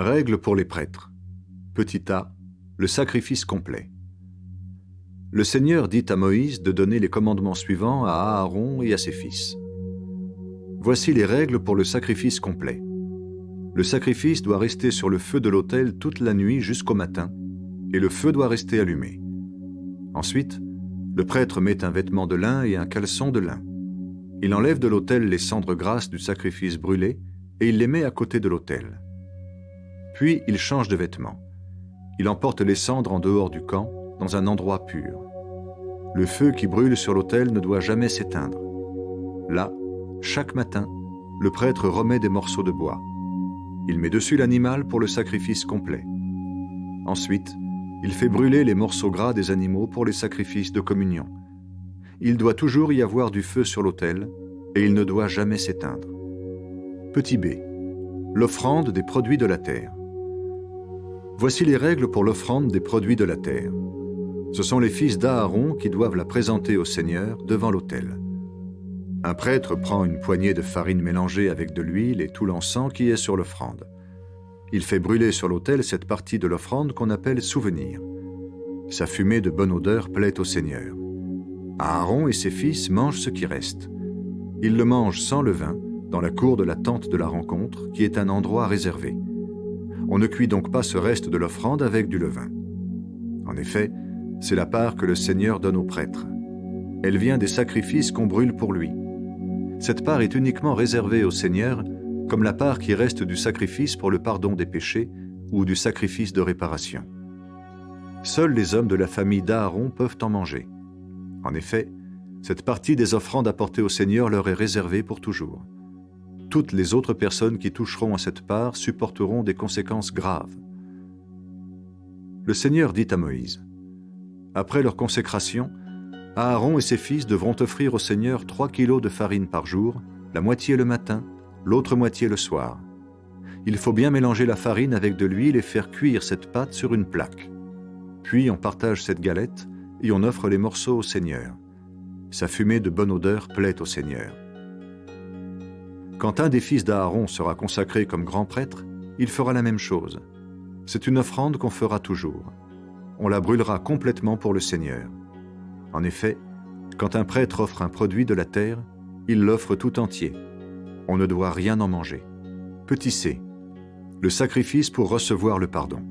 Règles pour les prêtres. Petit a, le sacrifice complet. Le Seigneur dit à Moïse de donner les commandements suivants à Aaron et à ses fils. Voici les règles pour le sacrifice complet. Le sacrifice doit rester sur le feu de l'autel toute la nuit jusqu'au matin, et le feu doit rester allumé. Ensuite, le prêtre met un vêtement de lin et un caleçon de lin. Il enlève de l'autel les cendres grasses du sacrifice brûlé et il les met à côté de l'autel. Puis il change de vêtements. Il emporte les cendres en dehors du camp, dans un endroit pur. Le feu qui brûle sur l'autel ne doit jamais s'éteindre. Là, chaque matin, le prêtre remet des morceaux de bois. Il met dessus l'animal pour le sacrifice complet. Ensuite, il fait brûler les morceaux gras des animaux pour les sacrifices de communion. Il doit toujours y avoir du feu sur l'autel et il ne doit jamais s'éteindre. Petit b. L'offrande des produits de la terre. Voici les règles pour l'offrande des produits de la terre. Ce sont les fils d'Aaron qui doivent la présenter au Seigneur devant l'autel. Un prêtre prend une poignée de farine mélangée avec de l'huile et tout l'encens qui est sur l'offrande. Il fait brûler sur l'autel cette partie de l'offrande qu'on appelle souvenir. Sa fumée de bonne odeur plaît au Seigneur. Aaron et ses fils mangent ce qui reste. Ils le mangent sans levain, dans la cour de la tente de la rencontre, qui est un endroit réservé. On ne cuit donc pas ce reste de l'offrande avec du levain. En effet, c'est la part que le Seigneur donne au prêtre. Elle vient des sacrifices qu'on brûle pour lui. Cette part est uniquement réservée au Seigneur, comme la part qui reste du sacrifice pour le pardon des péchés ou du sacrifice de réparation. Seuls les hommes de la famille d'Aaron peuvent en manger. En effet, cette partie des offrandes apportées au Seigneur leur est réservée pour toujours. Toutes les autres personnes qui toucheront à cette part supporteront des conséquences graves. Le Seigneur dit à Moïse, « Après leur consécration, Aaron et ses fils devront offrir au Seigneur 3 kilos de farine par jour, la moitié le matin, l'autre moitié le soir. Il faut bien mélanger la farine avec de l'huile et faire cuire cette pâte sur une plaque. Puis on partage cette galette et on offre les morceaux au Seigneur. Sa fumée de bonne odeur plaît au Seigneur. Quand un des fils d'Aaron sera consacré comme grand prêtre, il fera la même chose. C'est une offrande qu'on fera toujours. On la brûlera complètement pour le Seigneur. En effet, quand un prêtre offre un produit de la terre, il l'offre tout entier. On ne doit rien en manger. Petit c. Le sacrifice pour recevoir le pardon.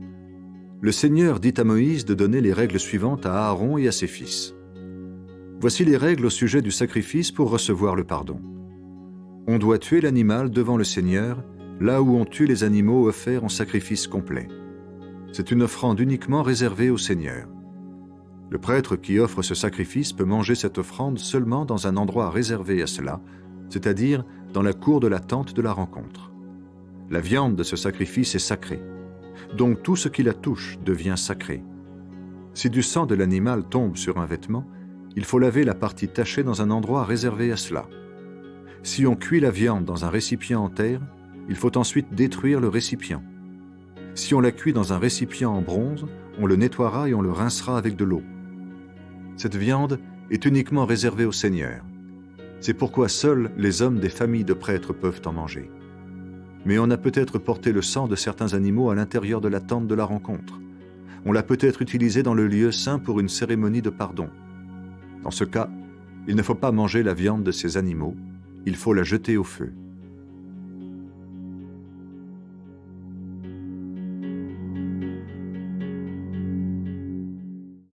Le Seigneur dit à Moïse de donner les règles suivantes à Aaron et à ses fils. Voici les règles au sujet du sacrifice pour recevoir le pardon. On doit tuer l'animal devant le Seigneur, là où on tue les animaux offerts en sacrifice complet. C'est une offrande uniquement réservée au Seigneur. Le prêtre qui offre ce sacrifice peut manger cette offrande seulement dans un endroit réservé à cela, c'est-à-dire dans la cour de la tente de la rencontre. La viande de ce sacrifice est sacrée, donc tout ce qui la touche devient sacré. Si du sang de l'animal tombe sur un vêtement, il faut laver la partie tachée dans un endroit réservé à cela. Si on cuit la viande dans un récipient en terre, il faut ensuite détruire le récipient. Si on la cuit dans un récipient en bronze, on le nettoiera et on le rincera avec de l'eau. Cette viande est uniquement réservée au Seigneur. C'est pourquoi seuls les hommes des familles de prêtres peuvent en manger. Mais on a peut-être porté le sang de certains animaux à l'intérieur de la tente de la rencontre. On l'a peut-être utilisé dans le lieu saint pour une cérémonie de pardon. Dans ce cas, il ne faut pas manger la viande de ces animaux, il faut la jeter au feu.